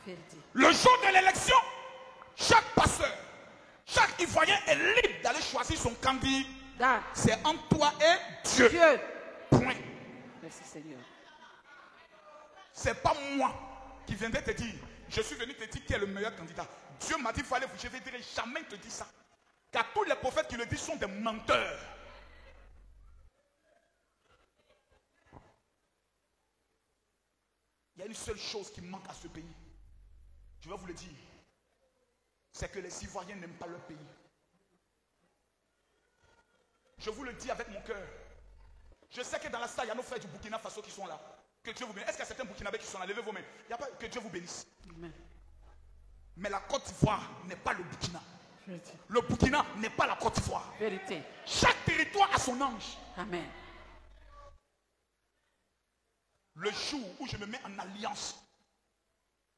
Vérité. Le jour de l'élection, chaque pasteur, chaque Ivoirien est libre d'aller choisir son candidat. C'est entre toi et Dieu. Point. Merci Seigneur. C'est pas moi qui viendrai te dire, je suis venu te dire qui est le meilleur candidat. Dieu m'a dit, il fallait, je ne dirai jamais te dire ça. Car tous les prophètes qui le disent sont des menteurs. Il y a une seule chose qui manque à ce pays. Je vais vous le dire. C'est que les Ivoiriens n'aiment pas leur pays. Je vous le dis avec mon cœur. Je sais que dans la salle, il y a nos frères du Burkina Faso qui sont là. Que Dieu vous bénisse. Est-ce qu'il y a certains Burkinabés qui sont là? Levez vos mains. Il y a pas, que Dieu vous bénisse. Amen. Mais la Côte d'Ivoire n'est pas le Burkina. Vérité. Le Burkina n'est pas la Côte d'Ivoire. Vérité. Chaque territoire a son ange. Amen. Le jour où je me mets en alliance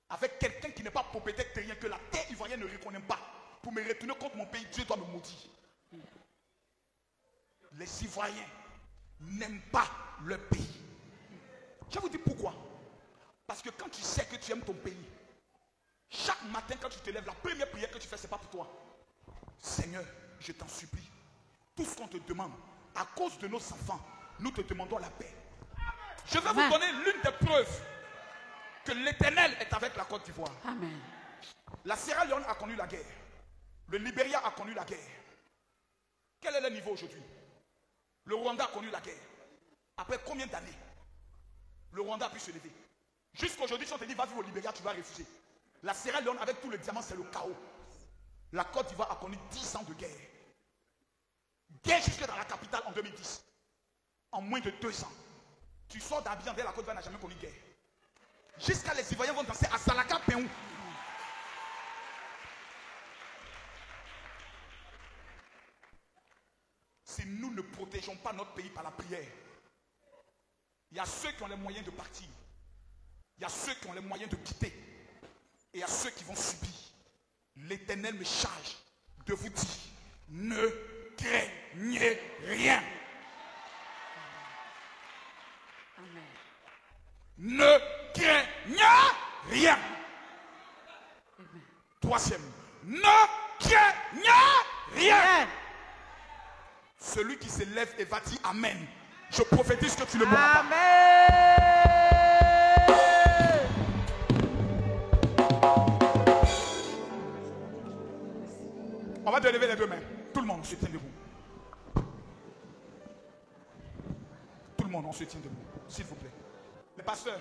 avec quelqu'un qui n'est pas propriétaire terrien, que la terre ivoirienne ne reconnaît pas, pour me retourner contre mon pays, Dieu doit me maudire. Les Ivoiriens n'aiment pas leur pays. Je vous dis pourquoi. Parce que quand tu sais que tu aimes ton pays, chaque matin quand tu te lèves, la première prière que tu fais, ce n'est pas pour toi. Seigneur, je t'en supplie, tout ce qu'on te demande, à cause de nos enfants, nous te demandons la paix. Je vais vous donner l'une des preuves que l'Éternel est avec la Côte d'Ivoire. Amen. La Sierra Leone a connu la guerre. Le Libéria a connu la guerre. Quel est le niveau aujourd'hui? Le Rwanda a connu la guerre. Après combien d'années le Rwanda a pu se lever? Jusqu'aujourd'hui, si on te dit va vivre au Libéria, tu vas refuser. La Sierra Leone avec tout le diamant, c'est le chaos. La Côte d'Ivoire a connu 10 ans de guerre. Guerre jusque dans la capitale en 2010. En moins de 2 ans. Tu sors d'Abidjan vers la Côte d'Ivoire, n'a jamais connu guerre. Jusqu'à les Ivoiriens vont danser à Salaka Péou. Si nous ne protégeons pas notre pays par la prière, il y a ceux qui ont les moyens de partir. Il y a ceux qui ont les moyens de quitter. Et il y a ceux qui vont subir. L'Éternel me charge de vous dire, ne craignez rien. Amen. Ne craignez rien. Amen. Troisième, ne craignez rien. Celui qui se lève et va dire Amen. Je prophétise que tu ne mourras pas. Amen. On va te lever les deux mains. Tout le monde, on se tient debout. Tout le monde, on se tient debout. S'il vous plaît. Les pasteurs,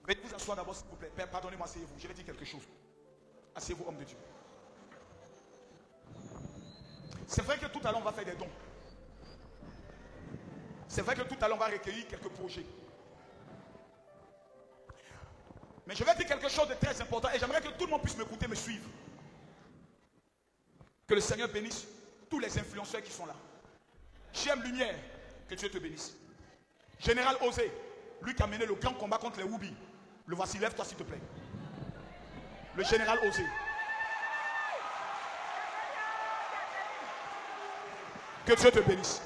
veuillez vous asseoir d'abord, s'il vous plaît. Père, pardonnez-moi, asseyez-vous. Je vais dire quelque chose. Asseyez-vous, homme de Dieu. C'est vrai que tout à l'heure, on va faire des dons. C'est vrai que tout à l'heure, on va recueillir quelques projets. Mais je vais dire quelque chose de très important et j'aimerais que tout le monde puisse m'écouter, me suivre. Que le Seigneur bénisse tous les influenceurs qui sont là. J'aime Lumière, que Dieu te bénisse. Général Osé, lui qui a mené le grand combat contre les Woubi. Le voici, lève-toi s'il te plaît. Le général Osé. Que Dieu te bénisse.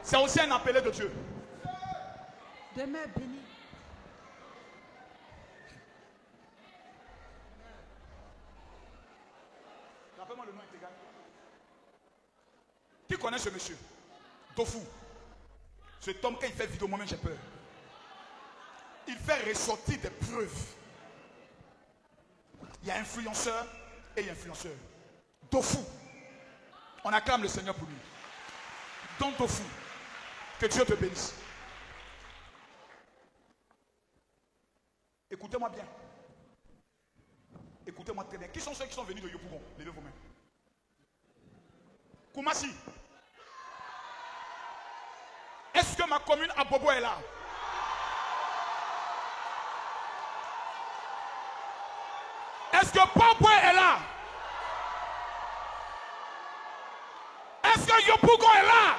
C'est aussi un appelé de Dieu. Demain béni. Rappelle-moi le nom intégral. Qui connaît ce monsieur? Tofu. Cet homme, quand il fait vidéo, moi-même j'ai peur. Il fait ressortir des preuves. Il y a influenceur et influenceur. Tofu. On acclame le Seigneur pour lui. Don Tofu. Que Dieu te bénisse. Écoutez-moi bien. Écoutez-moi très bien. Qui sont ceux qui sont venus de Yopougon? Levez vos mains. Koumassi. Est-ce que ma commune à Bobo est là? Est-ce que Bobo est là? Est-ce que Yopougon est là?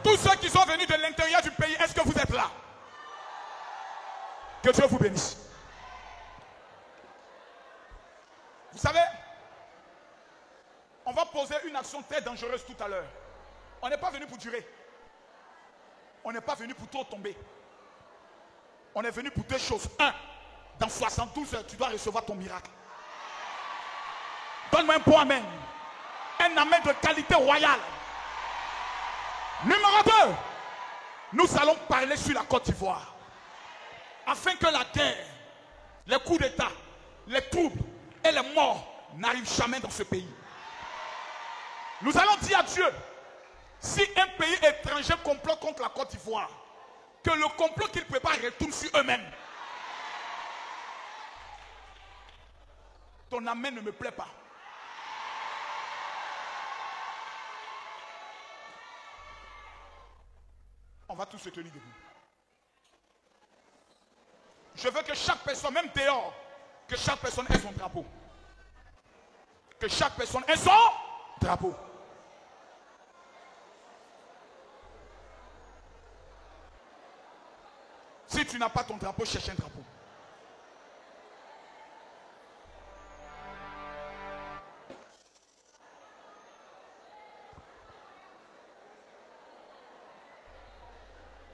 Tous ceux qui sont venus de l'intérieur du pays, est-ce que vous êtes là? Que Dieu vous bénisse. Vous savez, on va poser une action très dangereuse tout à l'heure. On n'est pas venu pour durer. on n'est pas venu pour tout tomber. On est venu pour deux choses. Un, dans 72 heures, tu dois recevoir ton miracle. Donne-moi un bon amen. Un amen de qualité royale. Numéro 2, nous allons parler sur la Côte d'Ivoire. Afin que la guerre, les coups d'État, les troubles et les morts n'arrivent jamais dans ce pays. Nous allons dire à Dieu, si un pays étranger complote contre la Côte d'Ivoire, que le complot qu'ils préparent retourne sur eux-mêmes. Ton amen ne me plaît pas. On va tous se tenir debout. Je veux que chaque personne, même dehors, que chaque personne ait son drapeau. Que chaque personne ait son drapeau. Si tu n'as pas ton drapeau, cherche un drapeau.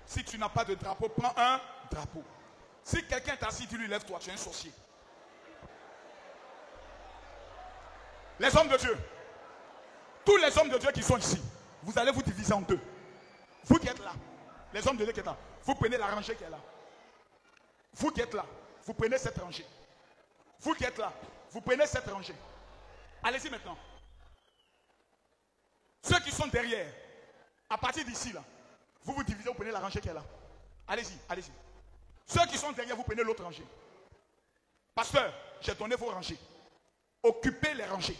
Si tu n'as pas de drapeau, prends un drapeau. Si quelqu'un est assis, tu lui lèves-toi, tu es un sorcier. Les hommes de Dieu, tous les hommes de Dieu qui sont ici, vous allez vous diviser en deux. Vous qui êtes là, les hommes de Dieu qui êtes là, vous prenez la rangée qui est là. Vous qui êtes là, vous prenez cette rangée. Vous qui êtes là, vous prenez cette rangée. Allez-y maintenant. Ceux qui sont derrière, à partir d'ici là, vous vous divisez, vous prenez la rangée qui est là. Allez-y, allez-y. Ceux qui sont derrière, vous prenez l'autre rangée. Pasteur, j'ai donné vos rangées. Occupez les rangées.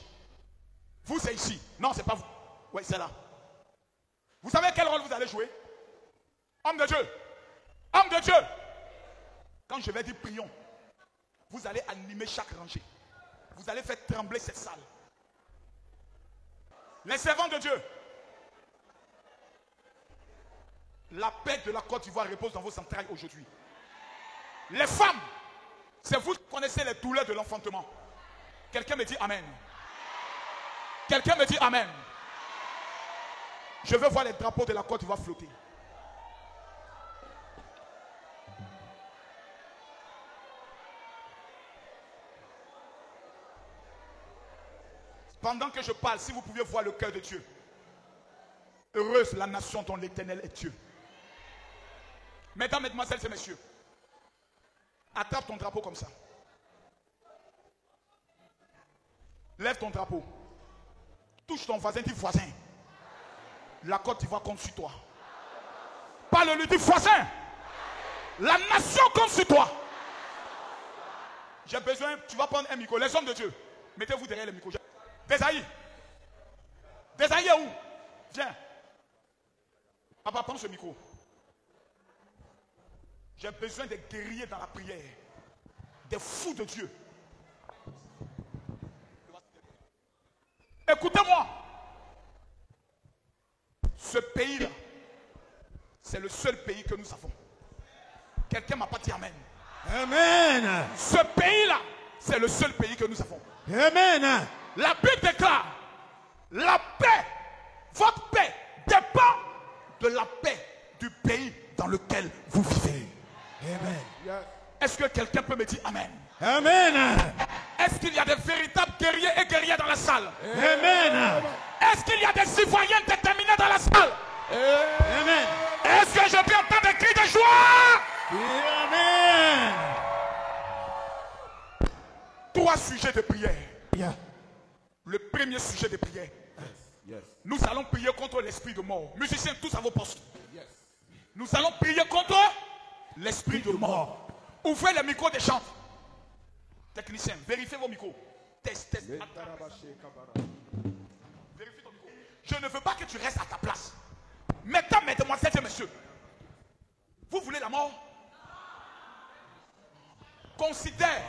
Vous, c'est ici. Non, c'est pas vous. Oui, c'est là. Vous savez quel rôle vous allez jouer? Homme de Dieu. Homme de Dieu. Quand je vais dire prions, vous allez animer chaque rangée. Vous allez faire trembler cette salle. Les servants de Dieu. La paix de la Côte d'Ivoire repose dans vos entrailles aujourd'hui. Les femmes, c'est vous qui connaissez les douleurs de l'enfantement. Quelqu'un me dit Amen. Quelqu'un me dit Amen. Je veux voir les drapeaux de la Côte d'Ivoire flotter. Pendant que je parle, si vous pouviez voir le cœur de Dieu. Heureuse la nation dont l'Éternel est Dieu. Mesdames, mesdemoiselles et messieurs, attrape ton drapeau comme ça. Lève ton drapeau. Touche ton voisin, dis voisin. La Côte d'Ivoire compte sur toi. Parle-lui, dis voisin. La nation compte sur toi. J'ai besoin, tu vas prendre un micro. Les hommes de Dieu, mettez-vous derrière le micro. Désaïe. Désaïe est où? Viens. Papa, prends ce micro. J'ai besoin des guerriers dans la prière. Des fous de Dieu. Écoutez-moi. Ce pays-là, c'est le seul pays que nous avons. Quelqu'un m'a pas dit Amen. Amen. Ce pays-là, c'est le seul pays que nous avons. Amen. La Bible déclare, la paix, votre paix dépend de la paix du pays dans lequel vous vivez. Amen. Est-ce que quelqu'un peut me dire Amen? Amen. Est-ce qu'il y a des véritables guerriers et guerrières dans la salle? Amen. Est-ce qu'il y a des citoyens déterminés dans la salle? Amen. Est-ce que je peux entendre des cris de joie? Amen. 3 sujets de prière. Yeah. Le premier sujet de prière. Nous allons prier contre l'esprit de mort. Musiciens, tous à vos postes. Nous allons prier contre l'esprit de mort. Ouvrez les micros des chants. Techniciens, vérifiez vos micros. Test. Vérifie ton micro. Je ne veux pas que tu restes à ta place. Mesdames, mesdemoiselles et messieurs, vous voulez la mort? Considère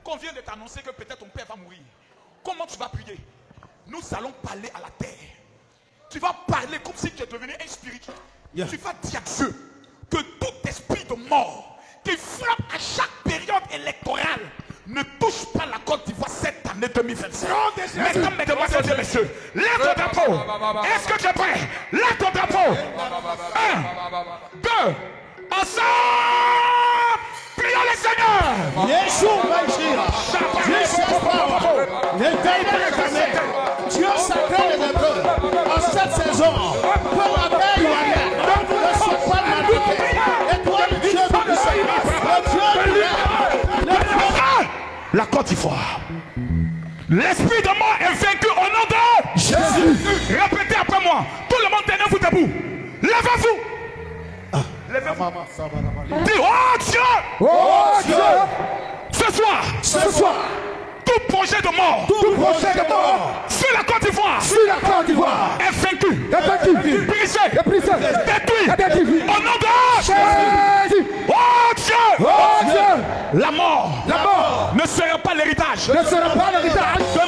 qu'on vient de t'annoncer que peut-être ton père va mourir. Comment tu vas prier? Nous allons parler à la terre. Tu vas parler comme si tu es devenu un spirituel. Yeah. Tu vas dire à Dieu que tout esprit de mort qui frappe à chaque période électorale ne touche pas la Côte d'Ivoire cette année 2025. Mesdames, mesdemoiselles et messieurs, messieurs, lève ton drapeau. Est-ce que tu es prêt? Lève ton drapeau. 1, 2, ensemble. Prions le Seigneur. Yeshua Mashiach. L'éternel est jamais. Dieu sacré les Hébreux. En cette saison, pour la paix, il y a rien. Ne sois pas malgré. Et toi, le Dieu du Seigneur, le Dieu du La Côte d'Ivoire. L'esprit de mort est vaincu au nom de Jésus. Répétez après moi. Tout le monde tenez-vous debout. Levez-vous. Levez-vous. Dis, oh Dieu. Oh Dieu. Ce soir. Tout projet de mort. Sur la Côte d'Ivoire. Est vaincu. Brisé. Détruit. Au nom de Jésus. Oh Dieu. La mort ne sera pas l'héritage de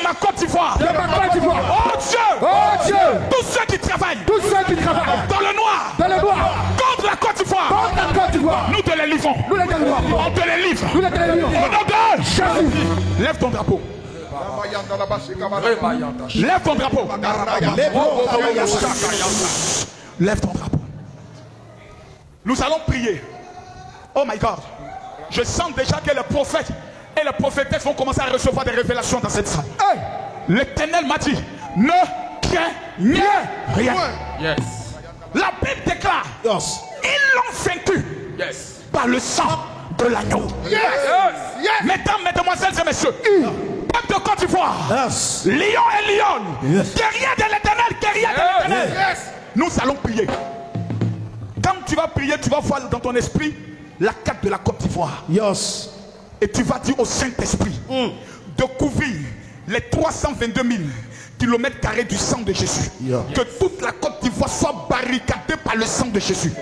ma Côte d'Ivoire. Oh Dieu. Tous ceux qui travaillent dans le noir contre la Côte d'Ivoire, nous te les livrons. On te les livre. Au nom de Jésus. Lève ton drapeau. Lève ton drapeau. Lève ton drapeau. Nous allons prier. Oh my God. Je sens déjà que les prophètes et les prophétesses vont commencer à recevoir des révélations dans cette salle. L'Éternel m'a dit, ne craignez rien. La Bible déclare, ils l'ont vaincu par le sang de l'agneau. Mesdames, mesdemoiselles et messieurs, peuple de Côte d'Ivoire, lion et lionne, guerrier de l'Éternel, nous allons prier. Quand tu vas prier, tu vas voir dans ton esprit la carte de la Côte d'Ivoire. Et tu vas dire au Saint-Esprit de couvrir les 322 000 kilomètres carrés du sang de Jésus. Que toute la Côte d'Ivoire soit barricadée par le sang de Jésus.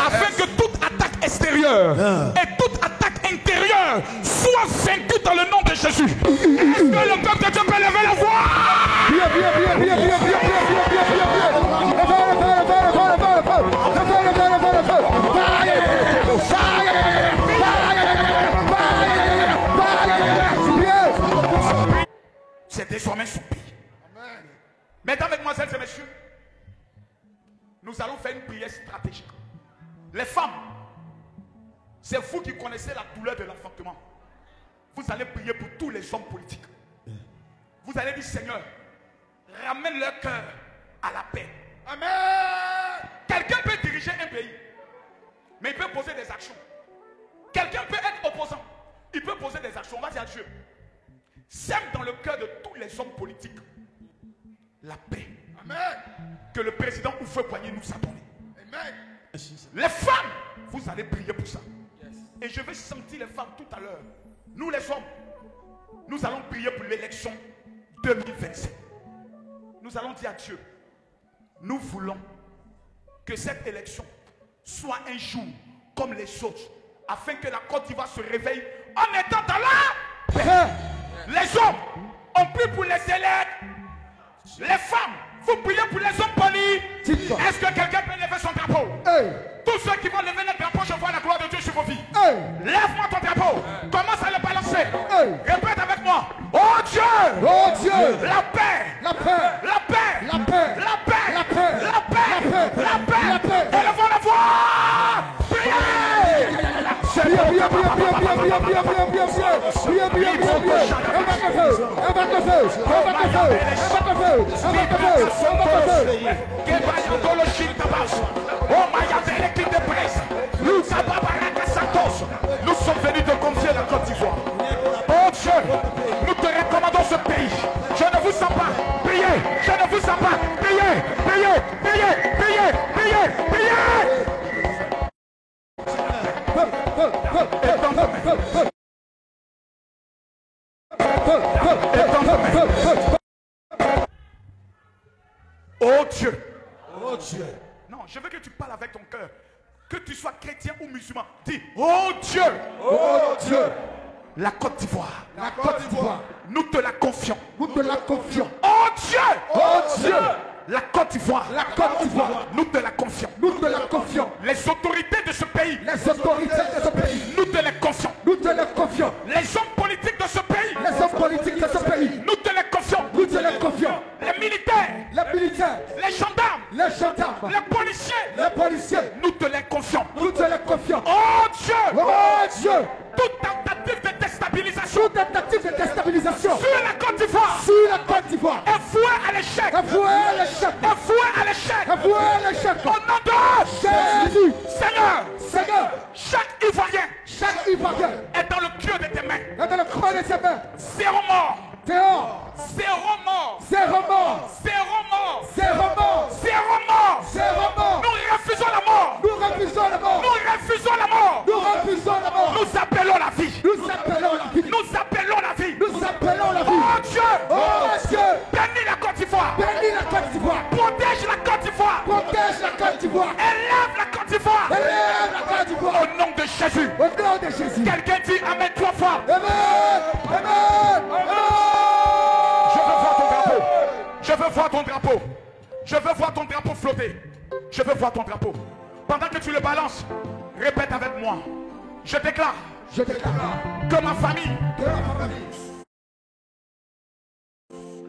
Afin que toute attaque extérieure et toute attaque intérieure soit vaincue dans le nom de Jésus. Est-ce que le peuple de Dieu peut lever la voix? C'est désormais son pays. Mesdames, mesdemoiselles et messieurs, nous allons faire une prière stratégique. Les femmes, c'est vous qui connaissez la douleur de l'enfantement. Vous allez prier pour tous les hommes politiques. Vous allez dire, Seigneur, ramène leur cœur à la paix. Amen. Quelqu'un peut diriger un pays, mais il peut poser des actions. Quelqu'un peut être opposant, il peut poser des actions. On va dire à Dieu, sème dans le cœur de tous les hommes politiques la paix. Amen. Que le président Houphouët-Boigny nous a donné. Amen. Les femmes, vous allez prier pour ça. Et je vais sentir les femmes tout à l'heure. Nous les hommes, nous allons prier pour l'élection 2027. Nous allons dire à Dieu, nous voulons que cette élection soit un jour comme les autres, afin que la Côte d'Ivoire se réveille en étant dans la paix. Les hommes ont pris pour les élèves. Les femmes, vous priez pour les hommes polis. Est-ce que quelqu'un peut lever son drapeau? Tous ceux qui vont lever le drapeau, je vois la gloire de Dieu sur vos vies. Lève-moi ton drapeau. Commence à le balancer. Répète avec moi. Oh Dieu! Oh Dieu! La paix! La paix! La paix! La paix! La paix! La paix! La paix! La paix! La paix! La paix! Élevons la voix! Priez! Nous sommes venus te confier la Côte d'Ivoire. Oh Dieu, nous te recommandons ce pays. Je ne vous sens pas. Priez. Je ne vous sens pas. Priez. Priez. Priez. Priez. Priez. Priez. Oh Dieu. Oh Dieu. Non, je veux que tu parles avec ton cœur. Que tu sois chrétien ou musulman. Dis, oh Dieu. Oh Dieu. La Côte d'Ivoire. La Côte d'Ivoire. Nous te la confions. Nous te la confions. Oh Dieu. Oh Dieu. La Côte d'Ivoire. La Côte d'Ivoire. Nous te la confions. Nous te la confions. Les autorités de ce pays. Les autorités de ce pays. Nous te les confions. Nous te les confions. Les hommes politiques de ce pays. Les hommes politiques de ce pays. Nous te les confions. Nous te les confions. Les militaires nous te les confions. nous te les confions. Oh Dieu, Oh Dieu, toute tentative de déstabilisation toute tentative de déstabilisation sur la Côte d'Ivoire sur la Côte d'Ivoire est vouée à l'échec. avouez l'échec, Est vouée à l'échec. avouez l'échec. Au nom de Jésus, Seigneur, Seigneur, chaque Ivoirien chaque Ivoirien est dans le creux de tes mains. est dans le creux de ses mains. Zéro mort. Dehors, Zéro mort. zéro mort, Zéro mort. zéro mort, Zéro mort. zéro mort. Nous refusons la mort. Nous refusons la mort. Nous refusons la mort. Nous refusons la mort. Nous appelons la vie. Nous appelons la vie. Nous appelons la vie. Nous appelons la vie. Oh Dieu. Oh Dieu, Bénis la Côte d'Ivoire. bénis la Côte d'Ivoire. Protège la Côte d'Ivoire. Protège la Côte d'Ivoire. Élève la Côte d'Ivoire. Élève la Côte d'Ivoire. Au nom de Jésus. Au nom de Jésus. Quelqu'un dit Amen 3 fois. Amen. Amen. Je veux voir ton drapeau. Je veux voir ton drapeau. Je veux voir ton drapeau flotter. Je veux voir ton drapeau. Pendant que tu le balances, répète avec moi. Je déclare Je déclare que ma famille que la famille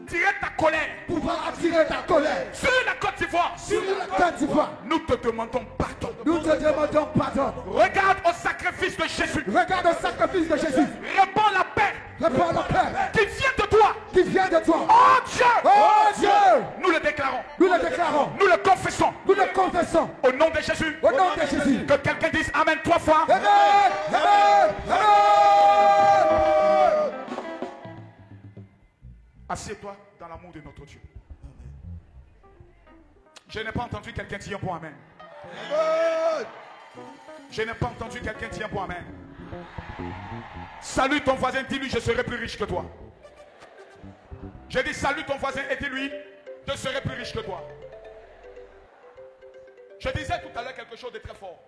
tirait ta colère pouvoir attirer ta colère sur la Côte d'Ivoire. sur la Côte d'Ivoire. Nous te demandons pardon. Nous te demandons pardon. Regarde au sacrifice de Jésus. Regarde le sacrifice de Jésus. Répands la paix Réponds la paix qui vient de toi. qui vient de toi. Oh Dieu. Oh Dieu, Nous le déclarons. nous le déclarons. Nous le confessons. Nous le confessons. Au nom de Jésus. Au nom de Jésus. Que quelqu'un dise Amen 3 fois. Amen. Amen. Amen. Assieds-toi dans l'amour de notre Dieu. Je n'ai pas entendu quelqu'un dire bon Amen. Je n'ai pas entendu quelqu'un dire bon Amen. Salue ton voisin, dis-lui je serai plus riche que toi. Je dis salue ton voisin et dis-lui je serai plus riche que toi. Je disais tout à l'heure quelque chose de très fort.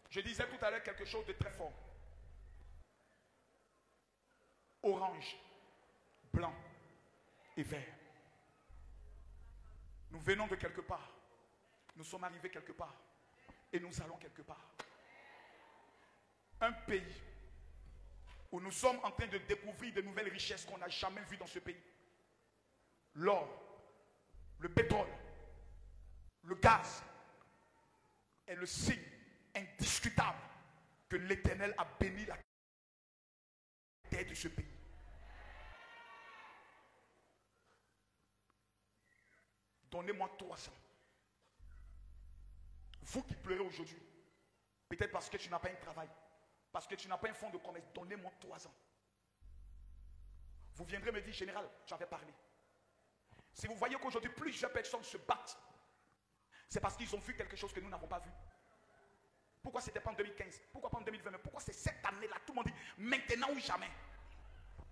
Je disais tout à l'heure quelque chose de très fort. Orange, blanc et vert. Nous venons de quelque part. Nous sommes arrivés quelque part. Et nous allons quelque part. Un pays où nous sommes en train de découvrir de nouvelles richesses qu'on n'a jamais vues dans ce pays. L'or, le pétrole, le gaz est le signe indiscutable que l'Éternel a béni la terre de ce pays. Donnez-moi 3 ans. Vous qui pleurez aujourd'hui, peut-être parce que tu n'as pas un travail, parce que tu n'as pas un fonds de commerce, donnez-moi 3 ans. Vous viendrez me dire, général, j'avais parlé. Si vous voyez qu'aujourd'hui plusieurs personnes se battent, c'est parce qu'ils ont vu quelque chose que nous n'avons pas vu. Pourquoi c'était pas en 2015? Pourquoi pas en 2020? Mais pourquoi c'est cette année-là? Tout le monde dit maintenant ou jamais.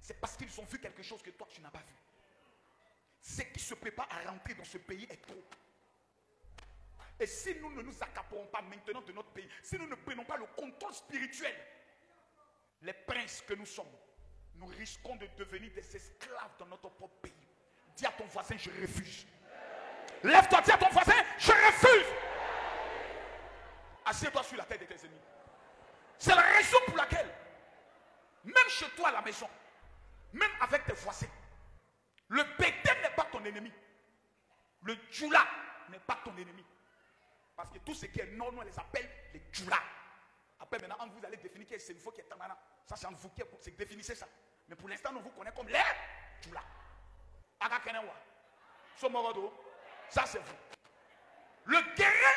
C'est parce qu'ils ont vu quelque chose que toi tu n'as pas vu. Ce qui se prépare à rentrer dans ce pays est trop. Et si nous ne nous accaparons pas maintenant de notre pays, si nous ne prenons pas le contrôle spirituel, les princes que nous sommes, nous risquons de devenir des esclaves dans notre propre pays. Dis à ton voisin, je refuse. Lève-toi, dis à ton voisin, je refuse. Assieds-toi sur la tête de tes ennemis. C'est la raison pour laquelle, même chez toi à la maison, même avec tes voisins, le Béthel n'est pas ton ennemi. Le Djoula n'est pas ton ennemi. Parce que tout ce qui est non, on les appelle les Djoula. Après, maintenant, vous allez définir qui est Sénifo, qui est Tamana. Ça, c'est en vous qui définissez ça. Mais pour l'instant, on vous connaît comme les Djoula. Agakenewa. Somorodo. Ça, c'est vous. Le guerrier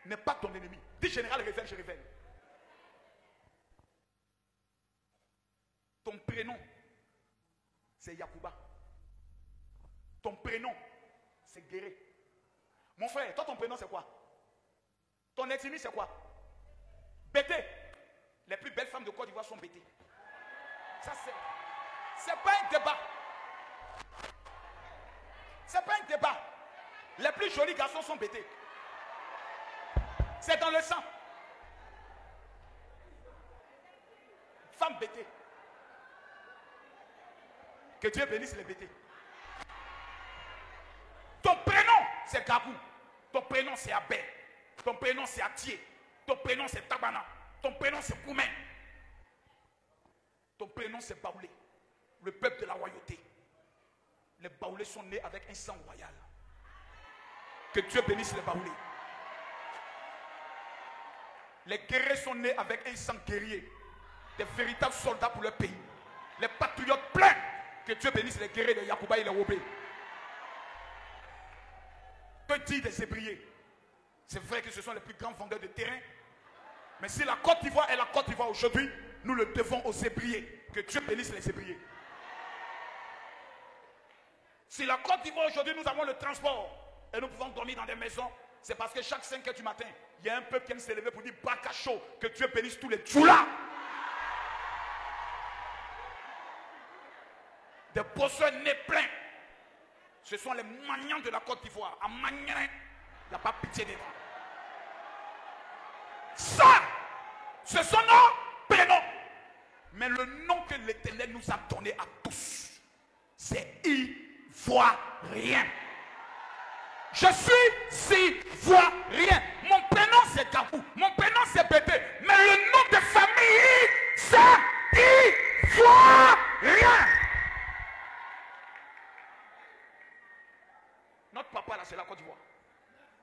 n'est pas ton ennemi. Dis général, révèle, je révèle. Ton prénom, c'est Yacouba. Ton prénom, c'est Guéré. Mon frère, toi, ton prénom, c'est quoi? Ton ethnie, c'est quoi? Bété. Les plus belles femmes de Côte d'Ivoire sont Bété. Ça, c'est pas un débat. C'est pas un débat. Les plus jolis garçons sont Bété. C'est dans le sang. Femme Bété. Que Dieu bénisse les Bété. Ton prénom, c'est Gabou. Ton prénom, c'est Abel. Ton prénom, c'est Atié. Ton prénom, c'est Tabana. Ton prénom, c'est Koumen. Ton prénom, c'est Baoulé. Le peuple de la royauté. Les Baoulés sont nés avec un sang royal. Que Dieu bénisse les Baoulés. Les guerriers sont nés avec un sang guerrier. Des véritables soldats pour leur pays. Les patriotes pleins. Que Dieu bénisse les guerriers de Yacouba et les Wobé. Que dire des Hébriers? C'est vrai que ce sont les plus grands vendeurs de terrain. Mais si la Côte d'Ivoire est la Côte d'Ivoire aujourd'hui, nous le devons aux Hébriers. Que Dieu bénisse les Hébriers. Si la Côte d'Ivoire aujourd'hui, nous avons le transport et nous pouvons dormir dans des maisons, c'est parce que chaque 5 heures du matin, il y a un peuple qui vient s'élever pour dire Bakacho, que Dieu bénisse tous les Tchoula. Des bosseurs nés pleins. Ce sont les maniants de la Côte d'Ivoire. À Magnin, il n'y a pas pitié des gens. Ça, ce sont nos prénoms. Mais le nom que l'Éternel nous a donné à tous, c'est Ivoirien. Je suis Ivoirien. Mon prénom c'est Gabou. Mon prénom c'est Bébé. Mais le nom de famille, c'est Ivoirien. Notre papa là, c'est la Côte d'Ivoire.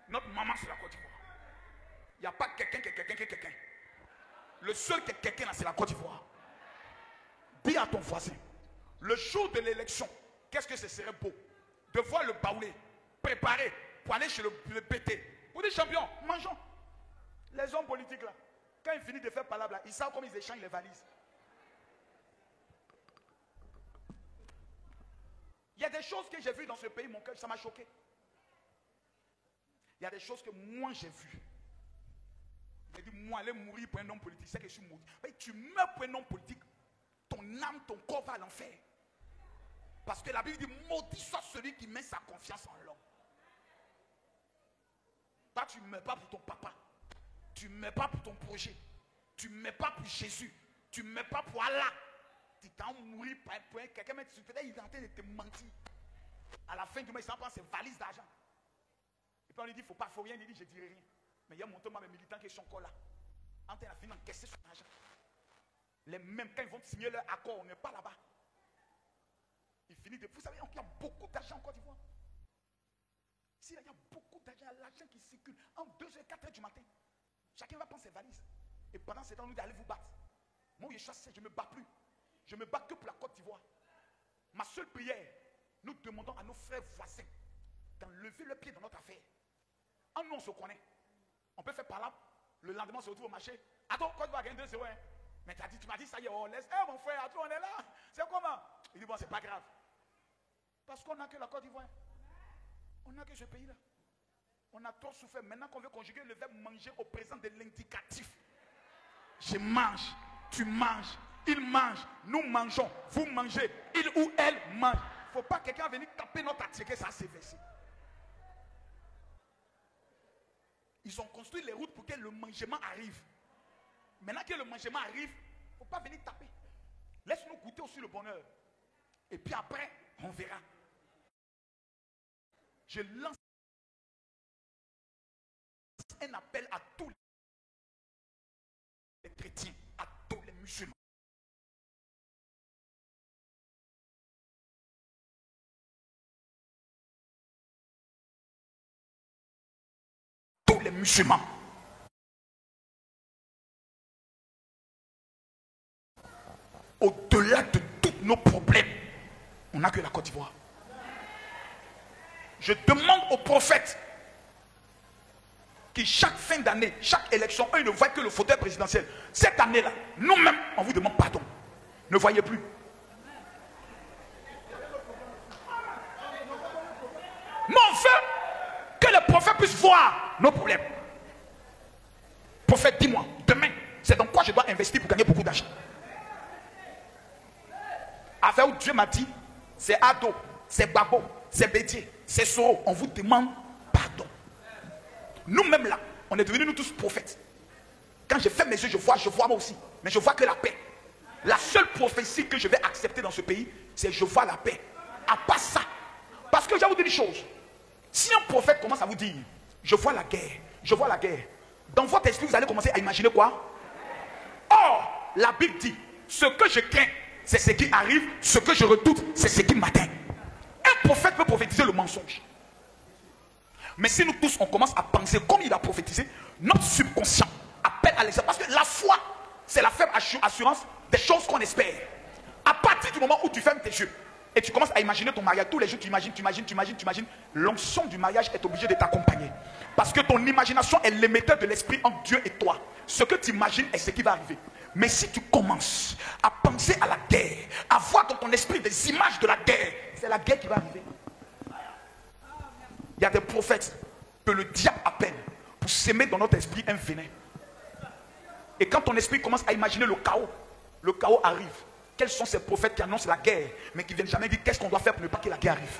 Notre maman, c'est la Côte d'Ivoire. Il n'y a pas quelqu'un qui est quelqu'un. Le seul qui est quelqu'un là, c'est la Côte d'Ivoire. Dis à ton voisin, le jour de l'élection, qu'est-ce que ce serait beau de voir le Baoulé préparé pour aller chez le PT. Vous dites champion, mangeons. Les hommes politiques là, quand ils finissent de faire palabre là, ils savent comment ils échangent les valises. Il y a des choses que j'ai vues dans ce pays, mon cœur, ça m'a choqué. Il y a des choses que moi j'ai vues. J'ai dit, moi, aller mourir pour un homme politique, c'est que je suis maudit. Mais tu meurs pour un homme politique, ton âme, ton corps va à l'enfer. Parce que la Bible dit, maudit soit celui qui met sa confiance en l'homme. Toi, tu ne meurs pas pour ton papa. Tu ne meurs pas pour ton projet. Tu ne meurs pas pour Jésus. Tu ne meurs pas pour Allah. Tu t'en mourir pour quelqu'un, mais tu peut-être il est en train de te mentir. À la fin du mois, il s'en prend ses valises d'argent. Et puis on lui dit, il ne faut rien, il dit, je ne dirai rien. Mais il y a mon mes militants qui sont encore là. En train de encaisser son argent. Les mêmes, quand ils vont signer leur accord, on n'est pas là-bas. Il finit de... Vous savez, il y a beaucoup d'argent en Côte d'Ivoire. Ici, il y a beaucoup d'argent, l'argent qui circule en 2h, 4h du matin. Chacun va prendre ses valises. Et pendant ce temps, nous allez vous battre. Moi, je chasse, je ne me bats plus. Je ne me bats que pour la Côte d'Ivoire. Ma seule prière, nous demandons à nos frères voisins d'enlever le pied dans notre affaire. En nous, on se connaît. On peut faire par là. Le lendemain, on se retrouve au marché. Attends, Côte d'Ivoire, 2-0. Mais tu m'as dit, ça y est, on laisse. Eh mon frère, attends, on est là. C'est comment? Il dit, bon, c'est pas grave. Parce qu'on n'a que la Côte d'Ivoire. On n'a que ce pays-là. On a trop souffert. Maintenant qu'on veut conjuguer le verbe manger au présent de l'indicatif. Je mange, tu manges, il mange, nous mangeons, vous mangez, il ou elle mange. Il ne faut pas que quelqu'un vienne taper notre attiqué, ça c'est versé. Ils ont construit les routes pour que le mangement arrive. Maintenant que le mangement arrive, il ne faut pas venir taper. Laisse-nous goûter aussi le bonheur. Et puis après, on verra. Je lance un appel à tous les chrétiens, à tous les musulmans. Tous les musulmans. Au-delà de tous nos problèmes, on n'a que la Côte d'Ivoire. Je demande aux prophètes qui chaque fin d'année, chaque élection, eux ne voient que le fauteuil présidentiel. Cette année-là, nous-mêmes, on vous demande pardon. Ne voyez plus. Mais on veut que les prophètes puissent voir nos problèmes. Prophète, dis-moi, demain, c'est dans quoi je dois investir pour gagner beaucoup d'argent? Affaire où Dieu m'a dit, c'est Ado, c'est Babo, c'est Bédier, c'est Soro. On vous demande pardon. Nous-mêmes là, on est devenus nous tous prophètes. Quand je fais mes yeux, je vois moi aussi. Mais je vois que la paix. La seule prophétie que je vais accepter dans ce pays, c'est je vois la paix. À part ça. Parce que je vais vous dire une chose. Si un prophète commence à vous dire, je vois la guerre, je vois la guerre, dans votre esprit, vous allez commencer à imaginer quoi? Or, la Bible dit, ce que je crains, c'est ce qui arrive, ce que je redoute, c'est ce qui m'atteint. Un prophète peut prophétiser le mensonge. Mais si nous tous, on commence à penser comme il a prophétisé, notre subconscient appelle à l'exemple. Parce que la foi, c'est la faible assurance des choses qu'on espère. À partir du moment où tu fermes tes yeux et tu commences à imaginer ton mariage, tous les jours tu imagines, l'onction du mariage est obligée de t'accompagner. Parce que ton imagination est l'émetteur de l'esprit entre Dieu et toi. Ce que tu imagines est ce qui va arriver. Mais si tu commences à penser à la guerre, à voir dans ton esprit des images de la guerre, c'est la guerre qui va arriver. Il y a des prophètes que le diable appelle pour s'aimer dans notre esprit un venin. Et quand ton esprit commence à imaginer le chaos arrive. Quels sont ces prophètes qui annoncent la guerre, mais qui ne viennent jamais dire qu'est-ce qu'on doit faire pour ne pas que la guerre arrive?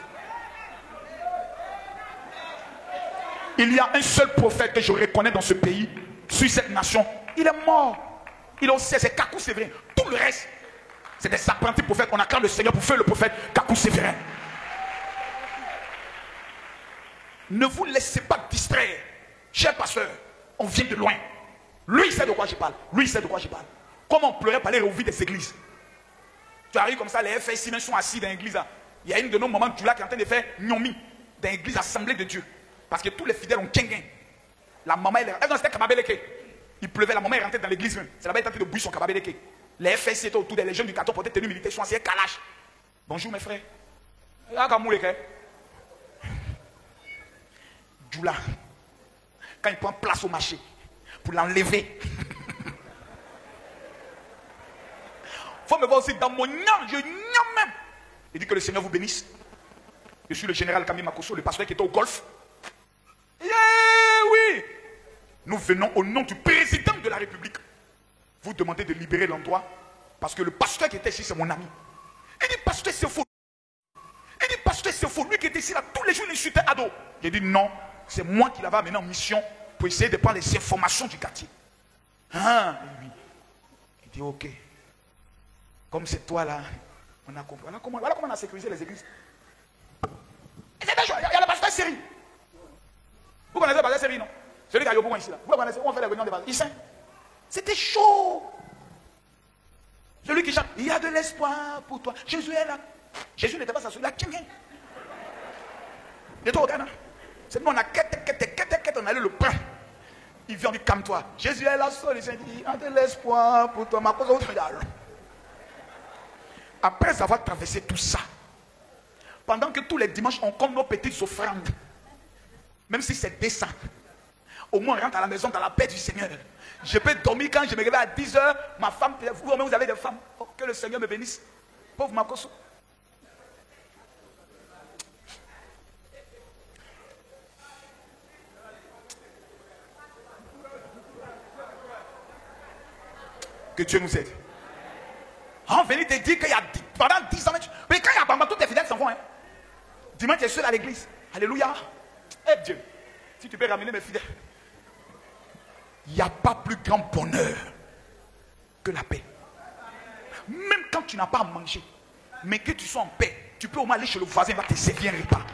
Il y a un seul prophète que je reconnais dans ce pays, sur cette nation. Il est mort. Il en sait, c'est Kakou Sévérin. Tout le reste, c'est des apprentis prophètes. On acclame le Seigneur pour faire le prophète Kakou Sévérin. Ne vous laissez pas distraire. Cher pasteur, on vient de loin. Lui, il sait de quoi je parle. Comment on pleurait par les rouvilles des églises. Tu arrives comme ça, les FSI même sont assis dans l'église. Il y a une de nos mamans qui est en train de faire Nyomi dans l'église Assemblée de Dieu. Parce que tous les fidèles ont Kengen. La maman, c'était Kababeleke. Il pleuvait, la maman est rentrée dans l'église même. C'est là-bas, elle est en train de bouillir son Kababeleke. Les FSI étaient autour des jeunes du carton portaient tenue militaire, sont assis Kalash. Bonjour mes frères. Djoula, quand il prend place au marché pour l'enlever. Il faut me voir aussi dans mon nyam, je nyam même. Il dit que le Seigneur vous bénisse. Je suis le général Camille Makosso, le pasteur qui était au golf. Oui. Nous venons au nom du président de la République vous demander de libérer l'endroit parce que le pasteur qui était ici, c'est mon ami. Il dit, pasteur, c'est faux. Il dit, pasteur, c'est faux. Lui qui était ici, là, tous les jours, il insultait Ado. J'ai dit, non, c'est moi qui l'avais amené en mission pour essayer de prendre les informations du quartier. Ah, et lui, il dit, ok. Comme c'est toi là, on a compris. Voilà comment on a sécurisé les églises. Il y a le pasteur Série. Vous connaissez le pasteur Série, non? Celui qui a Yopouin ici là. Vous connaissez où on fait les réunions des pasteurs? Ici. C'était chaud. Celui qui chante, il y a de l'espoir pour toi. Jésus est là. Jésus n'était pas s'asseoir. Il a quelqu'un. Et toi, regarde. C'est nous, on a quête, on a lu le pain. Il vient, dit, calme-toi. Jésus est la solution. Il y a de l'espoir pour toi. Ma cause, on fait après avoir traversé tout ça, pendant que tous les dimanches on compte nos petites offrandes, même si c'est décent, au moins on rentre à la maison dans la paix du Seigneur. Je peux dormir quand je me réveille à 10h, ma femme, vous avez des femmes, oh, que le Seigneur me bénisse. Pauvre Makosso. Que Dieu nous aide. On venait te dire qu'il y a pendant 10 ans, mais quand il y a Bamba, tous tes fidèles s'en vont. Hein. Dimanche, tu es seul à l'église. Alléluia. Eh Dieu, si tu peux ramener mes fidèles. Il n'y a pas plus grand bonheur que la paix. Même quand tu n'as pas à manger, mais que tu sois en paix, tu peux au moins aller chez le voisin, il va te servir un repas.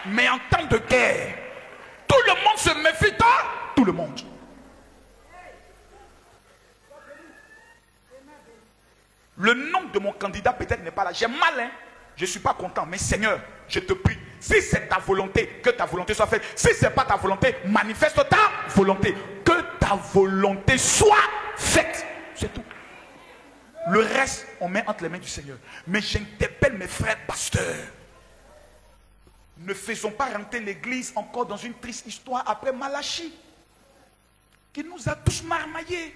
Mais en temps de guerre, tout le monde se méfie de tout le monde. Le nom de mon candidat peut-être n'est pas là. J'ai mal, hein? Je ne suis pas content. Mais Seigneur, je te prie, si c'est ta volonté, que ta volonté soit faite. Si ce n'est pas ta volonté, manifeste ta volonté. Que ta volonté soit faite. C'est tout. Le reste, on met entre les mains du Seigneur. Mais j'interpelle mes frères pasteurs. Ne faisons pas rentrer l'église encore dans une triste histoire après Malachi, qui nous a tous marmaillés.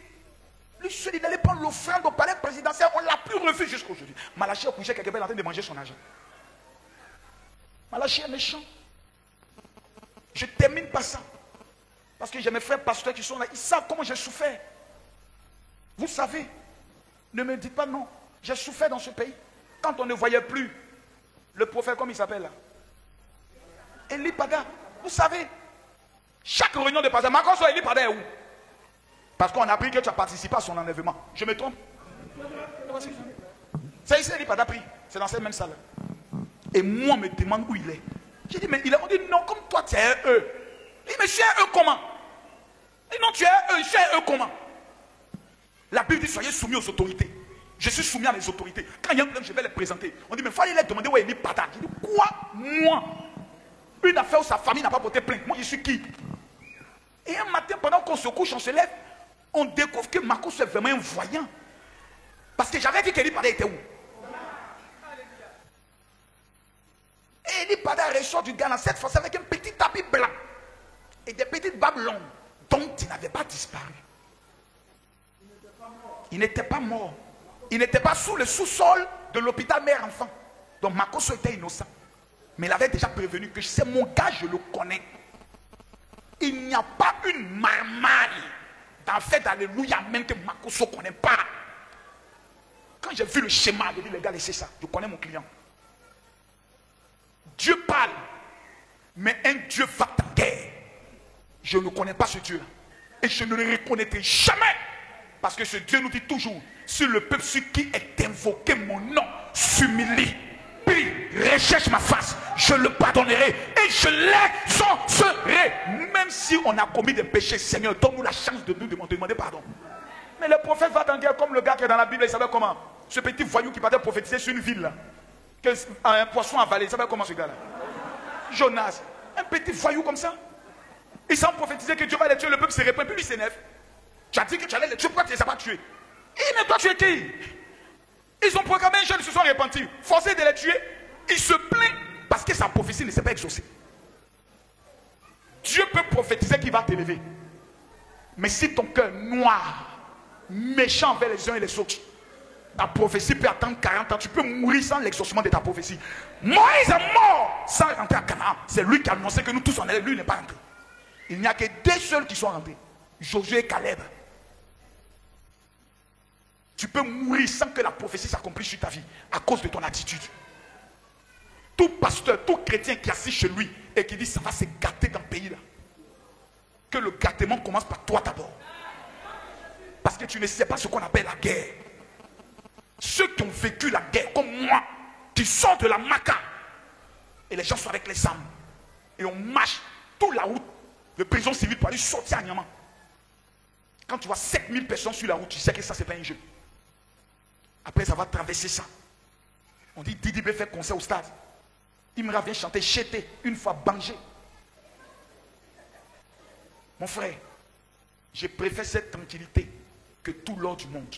Lui seul, il allait prendre l'offrande au palais présidentiel. On ne l'a plus revu jusqu'à aujourd'hui. Malachi a couché quelque part en train de manger son argent. Malachi est méchant. Je termine par ça. Parce que j'ai mes frères pasteurs qui sont là. Ils savent comment j'ai souffert. Vous savez. Ne me dites pas non. J'ai souffert dans ce pays. Quand on ne voyait plus le prophète, comme il s'appelle là. Eli Pada. Vous savez. Chaque réunion de pasteur. Makosso, Eli Pada est où? Parce qu'on a appris que tu as participé à son enlèvement. Je me trompe? C'est ici, il n'a pas pris. C'est dans cette même salle. Et moi, on me demande où il est. J'ai dit, mais il a dit non, comme toi, tu es un eux. Il dit, mais je suis un eux comment? Il dit, non, tu es un eux, je suis un eux comment? La Bible dit, soyez soumis aux autorités. Je suis soumis à mes autorités. Quand il y a un problème, je vais les présenter. On dit, mais il fallait les demander où est Eli Pada. J'ai dit, quoi? Moi? Une affaire où sa famille n'a pas porté plainte. Moi, je suis qui? Et un matin, pendant qu'on se couche, on se lève, on découvre que Marcos est vraiment un voyant. Parce que j'avais dit qu'Eli Pada était où? Et Eli Pada ressort du Ghana, cette fois avec un petit tapis blanc et des petites barbes longues. Donc il n'avait pas disparu. Il n'était pas mort. Il n'était pas sous le sous-sol de l'hôpital mère-enfant. Donc Marcos était innocent. Mais il avait déjà prévenu que c'est mon gars, je le connais. Il n'y a pas une marmaille dans le fait d'Alléluia même que Marcos ne connaît pas. Quand j'ai vu le schéma, j'ai dit les gars, laissez ça. Je connais mon client. Dieu parle, mais un Dieu va en guerre. Je ne connais pas ce Dieu-là. Et je ne le reconnaîtrai jamais. Parce que ce Dieu nous dit toujours, si le peuple sur qui est invoqué mon nom s'humilie, prie, recherche ma face, je le pardonnerai et je l'exaucerai. Même si on a commis des péchés, Seigneur, donne-nous la chance de nous demander pardon. Mais le prophète va en guerre comme le gars qui est dans la Bible, il savait comment. Ce petit voyou qui partait prophétiser sur une ville là. Un poisson avalé, il savait comment ce gars-là. Jonas, un petit voyou comme ça. Il semble prophétiser que Dieu va les tuer, le peuple se répand, puis lui s'énerve. Tu as dit que tu allais les tuer, pourquoi tu ne les as pas tués? Mais toi tu es qui? Ils ont programmé un jeune, ils se sont repentis. Forcés de les tuer, ils se plaignent parce que sa prophétie ne s'est pas exaucée. Dieu peut prophétiser qu'il va t'élever. Mais si ton cœur noir, méchant envers les uns et les autres, ta prophétie peut attendre 40 ans, tu peux mourir sans l'exaucement de ta prophétie. Moïse est mort sans rentrer à Canaan. C'est lui qui a annoncé que nous tous en allons, lui n'est pas rentré. Il n'y a que deux seuls qui sont rentrés, Josué et Caleb. Tu peux mourir sans que la prophétie s'accomplisse sur ta vie à cause de ton attitude. Tout pasteur, tout chrétien qui assiste chez lui et qui dit ça va se gâter dans le pays là, que le gâtement commence par toi d'abord. Parce que tu ne sais pas ce qu'on appelle la guerre. Ceux qui ont vécu la guerre comme moi, qui sortent de la Maca et les gens sont avec les armes et on marche toute la route de prison civile pour aller sortir à Niamey. Quand tu vois 7000 personnes sur la route, tu sais que ça c'est pas un jeu. Après ça va traverser ça. On dit Didi B fait concert au stade. Imra vient chanter Chété, une fois Bangé. Mon frère, je préfère cette tranquillité que tout l'or du monde.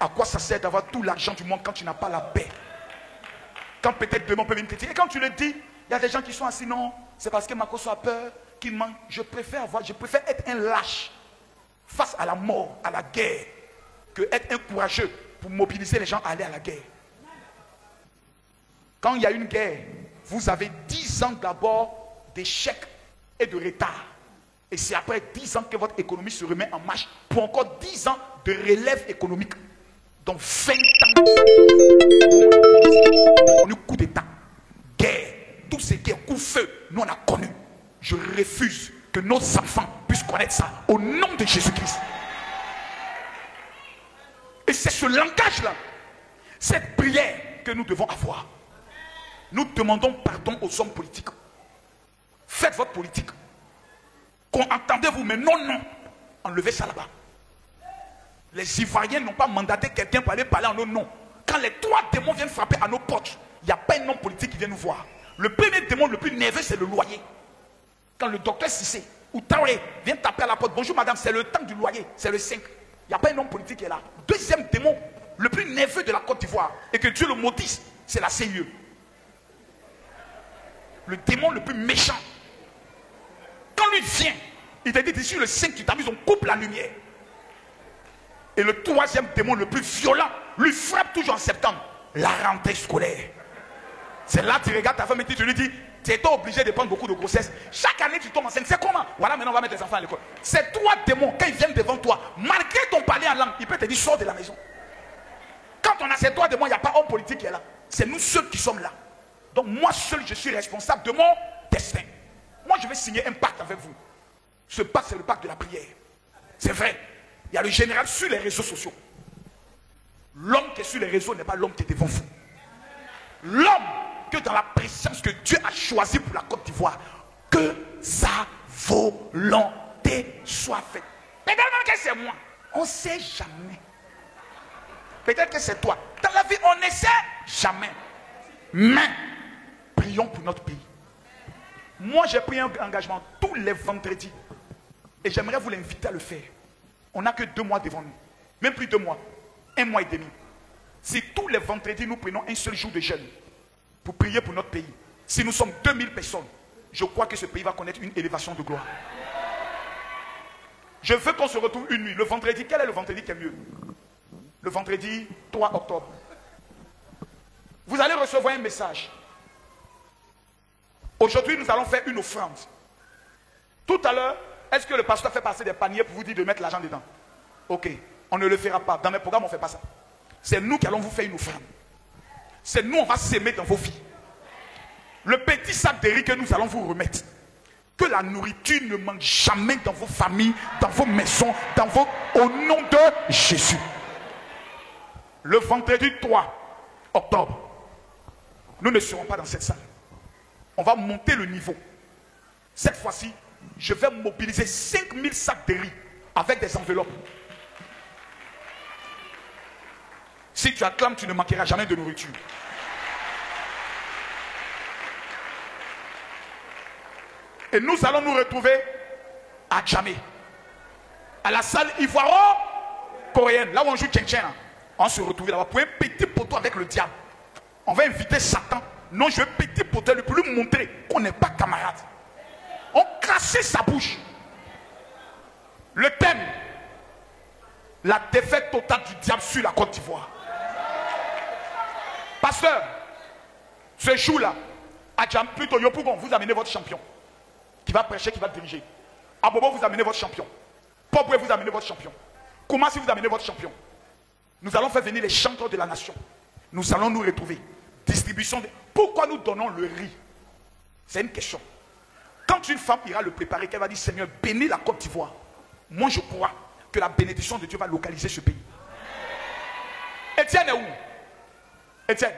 À quoi ça sert d'avoir tout l'argent du monde quand tu n'as pas la paix? Quand peut-être demain on peut venir te dire. Et quand tu le dis, il y a des gens qui sont assis, non, c'est parce que Marcos a peur, qu'il manque. Je préfère être un lâche face à la mort, à la guerre, que être un courageux pour mobiliser les gens à aller à la guerre. Quand il y a une guerre, vous avez 10 ans d'abord d'échec et de retard. Et c'est après 10 ans que votre économie se remet en marche pour encore 10 ans de relève économique. Donc 20 ans. On a coup d'état, guerre, tout ce qui est coup-feu, nous on a connu. Je refuse que nos enfants puissent connaître ça au nom de Jésus-Christ. Et c'est ce langage-là, cette prière que nous devons avoir. Nous demandons pardon aux hommes politiques. Faites votre politique. Entendez-vous, mais non, enlevez ça là-bas. Les Ivoiriens n'ont pas mandaté quelqu'un pour aller parler en nos noms. Quand les 3 démons viennent frapper à nos portes, il n'y a pas un homme politique qui vient nous voir. Le premier démon le plus nerveux, c'est le loyer. Quand le docteur Sissé ou Taoré vient taper à la porte, bonjour madame, c'est le temps du loyer, c'est le 5. Il n'y a pas un homme politique qui est là. Deuxième démon, le plus nerveux de la Côte d'Ivoire, et que Dieu le maudisse, c'est la CIE. Le démon le plus méchant. Quand lui vient, il te dit d'ici le 5, tu t'amuses, on coupe la lumière. Et le troisième démon le plus violent, lui frappe toujours en septembre, la rentrée scolaire. C'est là que tu regardes ta femme et tu lui dis, tu es obligé de prendre beaucoup de grossesse. Chaque année tu tombes enceinte, c'est comment? Voilà, maintenant on va mettre les enfants à l'école. Ces 3 démons, quand ils viennent devant toi, malgré ton parler en langue, il peut te dire, sors de la maison. Quand on a ces 3 démons, il n'y a pas homme politique qui est là. C'est nous seuls qui sommes là. Donc moi seul, je suis responsable de mon destin. Moi, je vais signer un pacte avec vous. Ce pacte, c'est le pacte de la prière. C'est vrai. Il y a le général sur les réseaux sociaux. L'homme qui est sur les réseaux n'est pas l'homme qui est devant vous. L'homme que dans la présence que Dieu a choisi pour la Côte d'Ivoire, que sa volonté soit faite. Peut-être même que c'est moi. On ne sait jamais. Peut-être que c'est toi. Dans la vie, on ne sait jamais. Mais, prions pour notre pays. Moi, j'ai pris un engagement tous les vendredis. Et j'aimerais vous l'inviter à le faire. On n'a que 2 mois devant nous. Même plus 2 mois. 1 mois et demi. Si tous les vendredis, nous prenons un seul jour de jeûne pour prier pour notre pays. Si nous sommes 2000 personnes, je crois que ce pays va connaître une élévation de gloire. Je veux qu'on se retrouve une nuit. Le vendredi, quel est le vendredi qui est mieux? Le vendredi 3 octobre. Vous allez recevoir un message. Aujourd'hui, nous allons faire une offrande. Tout à l'heure, est-ce que le pasteur fait passer des paniers pour vous dire de mettre l'argent dedans? Ok, on ne le fera pas. Dans mes programmes, on ne fait pas ça. C'est nous qui allons vous faire une offrande. C'est nous, on va s'aimer dans vos vies. Le petit sac de riz que nous allons vous remettre. Que la nourriture ne manque jamais dans vos familles, dans vos maisons, au nom de Jésus. Le vendredi 3 octobre, nous ne serons pas dans cette salle. On va monter le niveau. Cette fois-ci, je vais mobiliser 5000 sacs de riz avec des enveloppes. Si tu acclames, tu ne manqueras jamais de nourriture. Et nous allons nous retrouver à Djamé, à la salle ivoiro-coréenne, là où on joue tchen-tchen. On se retrouve là-bas pour un petit poteau avec le diable. On va inviter Satan. Non, je veux un petit poteau pour lui montrer qu'on n'est pas camarades. On cassait sa bouche. Le thème, la défaite totale du diable sur la Côte d'Ivoire. Pasteur, ce jour-là, à Djamé, plutôt Yopougon, vous amenez votre champion. Qui va prêcher, qui va diriger. À Bobo, vous amenez votre champion. Poboué, vous amenez votre champion. Comment si vous amenez votre champion? Nous allons faire venir les chanteurs de la nation. Nous allons nous retrouver. Distribution de... Pourquoi nous donnons le riz? C'est une question. Quand une femme ira le préparer, qu'elle va dire, Seigneur, bénis la Côte d'Ivoire. Moi, je crois que la bénédiction de Dieu va localiser ce pays. Étienne est où? Étienne.